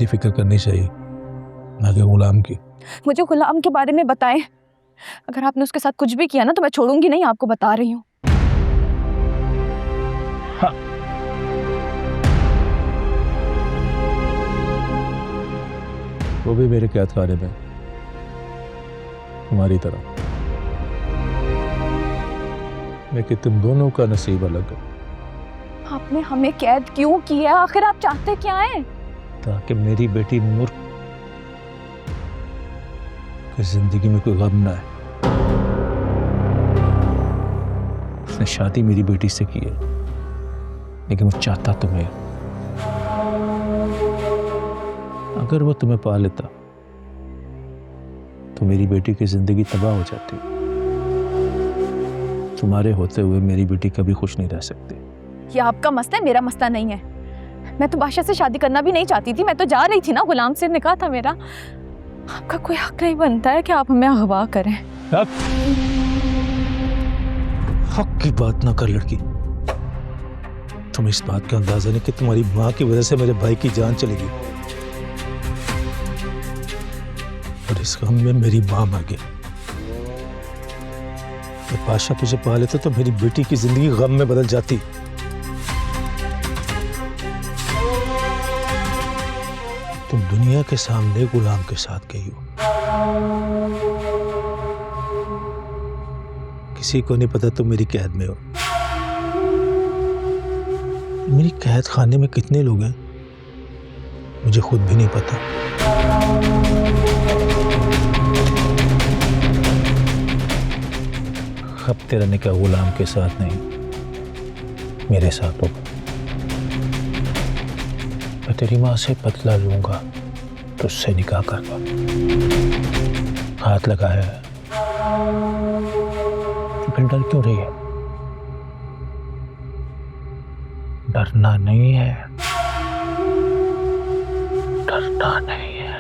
अपनी फिक्र करनी चाहिए, ना कि गुलाम की। मुझे गुलाम के बारे में बताएं। अगर आपने उसके साथ कुछ भी किया ना तो मैं छोड़ूंगी नहीं, आपको बता रही हूँ। हाँ। वो भी मेरे कैद खाने में, तुम्हारी तरह। लेकिन तुम दोनों का नसीब अलग है। आपने हमें कैद क्यों किया? आखिर आप चाहते क्या हैं? ताकि मेरी बेटी नूर की जिंदगी में कोई गम ना है। उसने शादी मेरी बेटी से की है, लेकिन वो चाहता तुम्हें। अगर वो तुम्हें पा लेता तो मेरी बेटी की जिंदगी तबाह हो जाती। तुम्हारे होते हुए मेरी बेटी कभी खुश नहीं रह सकती। ये आपका मसला है, मेरा मसला नहीं है। मैं तो बादशाह से शादी करना भी नहीं चाहती थी, मैं तो जा रही थी ना, गुलाम से निकाह था मेरा। आपका कोई हक नहीं बनता है कि आप हमें अगवा करें। हक की बात ना कर लड़की। तुम इस बात का अंदाजा नहीं कि तुम्हारी माँ की वजह से मेरे भाई की जान चलेगी, और इस गम में मेरी माँ मर गई। अगर बादशाह तुझे पा लेता तो मेरी बेटी की जिंदगी गम में बदल जाती। तुम दुनिया के सामने गुलाम के साथ गई हो। किसी को नहीं पता तुम मेरी कैद में हो। मेरी कैद खाने में कितने लोग हैं मुझे खुद भी नहीं पता। अब तेरा निकाह गुलाम के साथ नहीं, मेरे साथ होगा। मैं तेरी माँ से बदला लूंगा, तुझसे निकाह करवा। हाथ लगाया है, फिर डर क्यों रही है? डरना नहीं है, डरना नहीं है।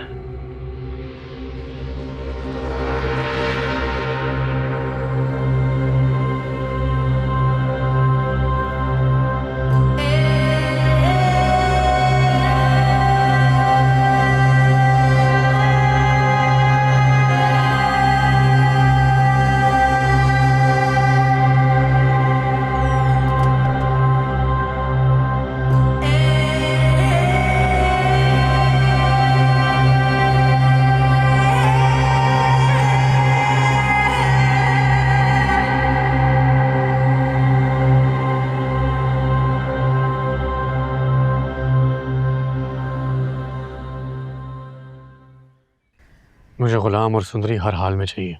मुझे गुलाम और सुंदरी हर हाल में चाहिए,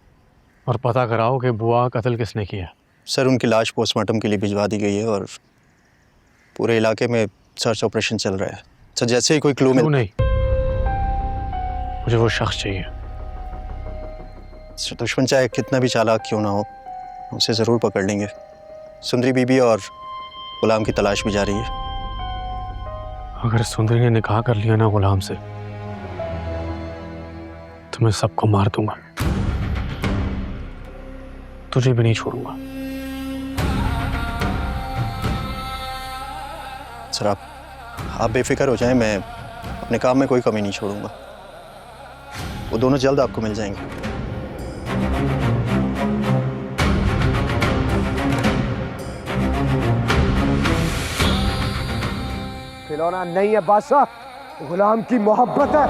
और पता कराओ कि बुआ का कत्ल किसने किया। सर, उनकी लाश पोस्टमार्टम के लिए भिजवा दी गई है और पूरे इलाके में सर्च ऑपरेशन चल रहा है। सर, जैसे ही कोई क्लू नहीं, मुझे वो शख्स चाहिए। सर, दुश्मन चाहे कितना भी चालाक क्यों ना हो, उसे ज़रूर पकड़ लेंगे। सुंदरी बीबी और गुलाम की तलाश भी जारी है। अगर सुंदरी ने निकाह कर लिया ना गुलाम से, तो मैं सबको मार दूंगा, तुझे भी नहीं छोड़ूंगा। सर, आप बेफिक्र हो जाएं, मैं अपने काम में कोई कमी नहीं छोड़ूंगा। वो दोनों जल्द आपको मिल जाएंगे। खिलौना नहीं है बादशाह, गुलाम की मोहब्बत है।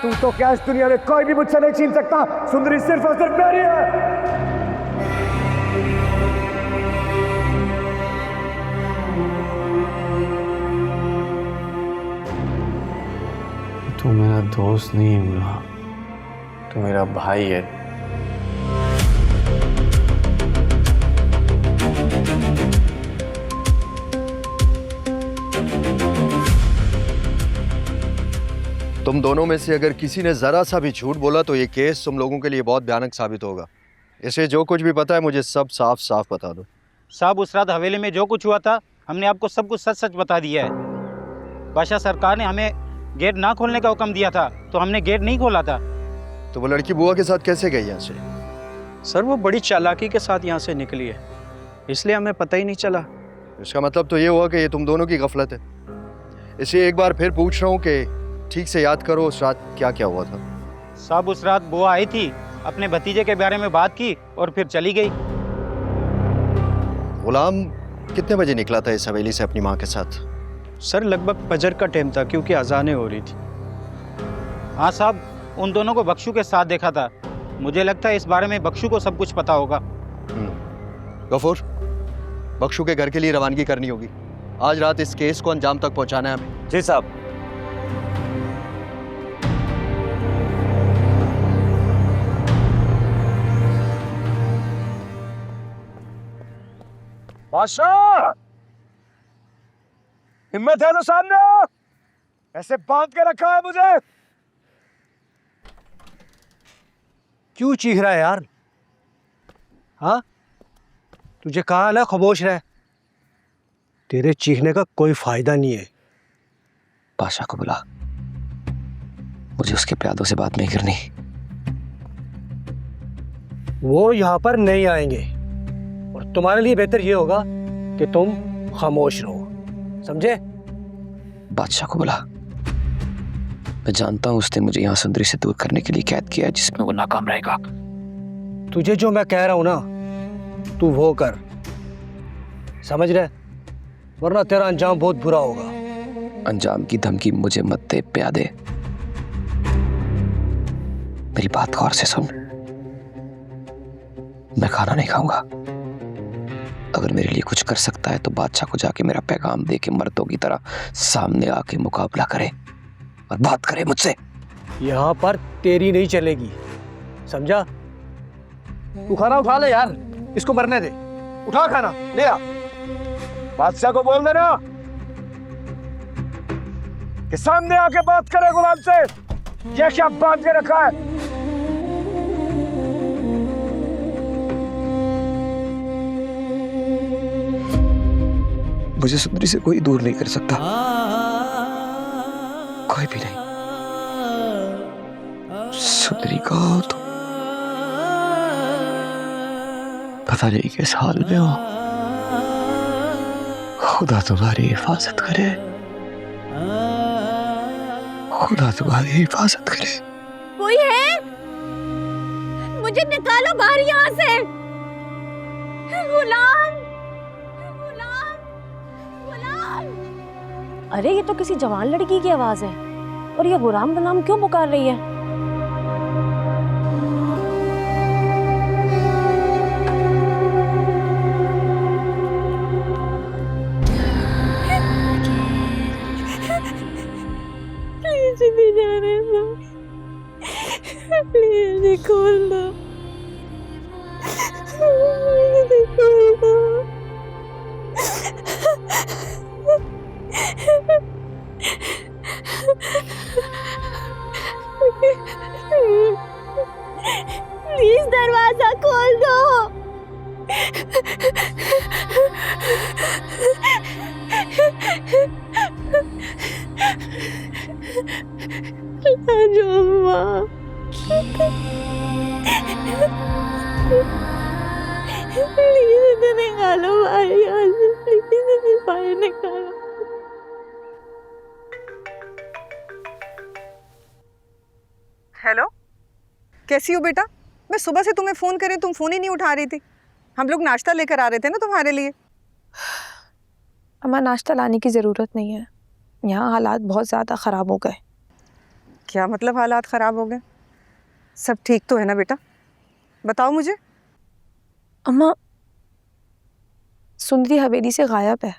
तू तो क्या इस दुनिया में कोई भी मुझसे नहीं छीन सकता। सुंदरी सिर्फ और सिर्फ मेरी है। तू मेरा दोस्त नहीं है गुलाम, तू मेरा भाई है। तुम दोनों में से अगर किसी ने जरा सा भी झूठ बोला तो ये केस तुम लोगों के लिए बहुत भयानक साबित होगा। इसे जो कुछ भी पता है मुझे सब साफ साफ बता दो। साहब, उस रात हवेली में जो कुछ हुआ था हमने आपको सब कुछ सच सच बता दिया है। बादशाह सरकार ने हमें गेट ना खोलने का हुक्म दिया था तो हमने गेट नहीं खोला था। तो वो लड़की बुआ के साथ कैसे गई यहाँ से? सर, वो बड़ी चालाकी के साथ यहाँ से निकली है, इसलिए हमें पता ही नहीं चला। इसका मतलब तो ये हुआ कि ये तुम दोनों की गफलत है। इसलिए एक बार फिर पूछ रहा हूँ कि ठीक से याद करो उस रात क्या क्या हुआ था। साहब उस रात बुआ आई थी, अपने भतीजे के बारे में बात की और फिर चली गई। गुलाम कितने बजे निकला था इस हवेली से अपनी माँ के साथ? सर लगभग फजर का टाइम था क्योंकि अजानें हो रही थी। हाँ साहब, उन दोनों को बख्शू के साथ देखा था। मुझे लगता है इस बारे में बख्शू को सब कुछ पता होगा। गफूर, बख्शू के घर के लिए रवानगी करनी होगी। आज रात इस केस को अंजाम तक पहुंचाना है हमें। जी साहब। बादशाह, हिम्मत है तो सामने आओ। ऐसे बांध के रखा है मुझे। क्यों चीख रहा है यार? हाँ, तुझे कहा ना खामोश रह। तेरे चीखने का कोई फायदा नहीं है। बादशाह को बुला, मुझे उसके प्यादों से बात नहीं करनी। वो यहाँ पर नहीं आएंगे और तुम्हारे लिए बेहतर ये होगा कि तुम खामोश रहो, समझे? बादशाह को बुला। मैं जानता हूं उसने मुझे यहाँ सुंदरी से दूर करने के लिए कैद किया है, जिसमें वो नाकाम रहेगा। तुझे जो मैं कह रहा हूं ना, तू वो कर, समझ रहे? वरना तेरा अंजाम बहुत बुरा होगा। अंजाम की धमकी मुझे मत दे प्यादे। मेरी बात गौर से सुन। मैं खाना नहीं खाऊंगा। अगर मेरे लिए कुछ कर सकता है तो बादशाह को जाके मेरा पैगाम दे के मर्दों की तरह सामने आके मुकाबला करे और बात करे मुझसे। यहाँ पर तेरी नहीं चलेगी, समझा? तू खाना उठा ले यार, इसको मरने दे। उठा खाना, ले आ। बादशाह को बोल देना कि सामने आके बात करे गुलाम से। ये क्या बांध के रखा है? मुझे सुंदरी से कोई दूर नहीं कर सकता, कोई भी नहीं। सुंदरी का तो पता नहीं किस हाल में हो। खुदा तुम्हारी हिफाजत करे, खुदा तुम्हारी हिफाजत करे। कोई है? मुझे निकालो बाहर यहाँ से। गुलाम, गुलाम, गुलाम। अरे ये तो किसी जवान लड़की की आवाज है और ये गुलाम गुलाम क्यों पुकार रही है? प्लीज खोल दो। प्लीज दरवाजा खोल दो। जो अम्मा, प्लीज इसे निकालो बाहर यहाँ से। प्लीज इसे बाहर निकालो। हेलो, कैसी हो बेटा? मैं सुबह से तुम्हें फ़ोन करी, तुम फ़ोन ही नहीं उठा रही थी। हम लोग नाश्ता लेकर आ रहे थे ना तुम्हारे लिए। अम्मा, नाश्ता लाने की ज़रूरत नहीं है। यहाँ हालात बहुत ज़्यादा ख़राब हो गए। क्या मतलब हालात ख़राब हो गए? सब ठीक तो है ना बेटा? बताओ मुझे। अम्मा, सुंदरी हवेली से गायब है।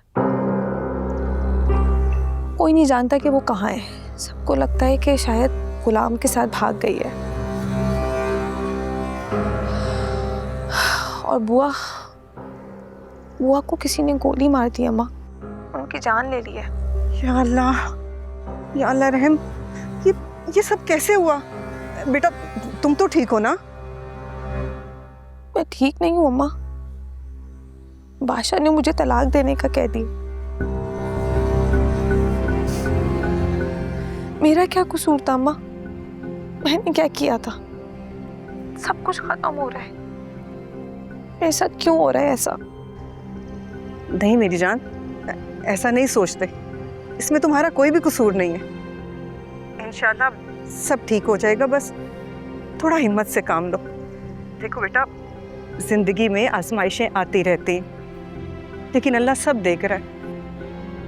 कोई नहीं जानता कि वो कहाँ है। सबको लगता है कि शायद गुलाम के साथ भाग गई है। और बुआ को किसी ने गोली मार दी अम्मा, उनकी जान ले ली है। या अल्लाह, या अल्लाह रहम। ये सब कैसे हुआ? बेटा तुम तो ठीक हो ना? मैं ठीक नहीं हूँ अम्मा। बादशाह ने मुझे तलाक देने का कह दी। मेरा क्या कसूर था अम्मा? मैंने क्या किया था? सब कुछ खत्म हो रहा है। मेरे साथ क्यों हो रहा है ऐसा? नहीं मेरी जान, ऐसा नहीं सोचते, इसमें तुम्हारा कोई भी कसूर नहीं है। इंशाल्लाह सब ठीक हो जाएगा, बस थोड़ा हिम्मत से काम लो। देखो बेटा, जिंदगी में आजमाइशें आती रहती हैं, लेकिन अल्लाह सब देख रहा है,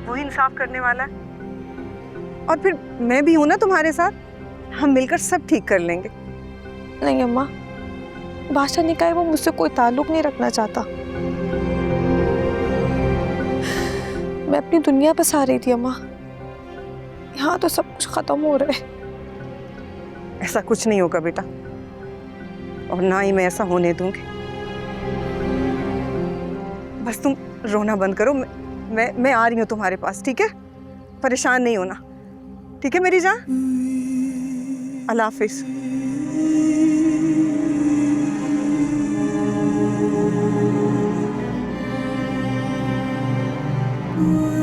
वही इंसाफ करने वाला है। और फिर मैं भी हूं ना तुम्हारे साथ, हम मिलकर सब ठीक कर लेंगे। नहीं अम्मा, बादशाह ने कहा है वो मुझसे कोई ताल्लुक नहीं रखना चाहता। मैं अपनी दुनिया बसा रही थी अम्मा, यहाँ तो सब कुछ खत्म हो रहा है। ऐसा कुछ नहीं होगा बेटा, और ना ही मैं ऐसा होने दूंगी। बस तुम रोना बंद करो, मैं आ रही हूँ तुम्हारे पास, ठीक है? परेशान नहीं होना, ठीक है मेरी जान? अल्लाह हाफिज। Mm-hmm.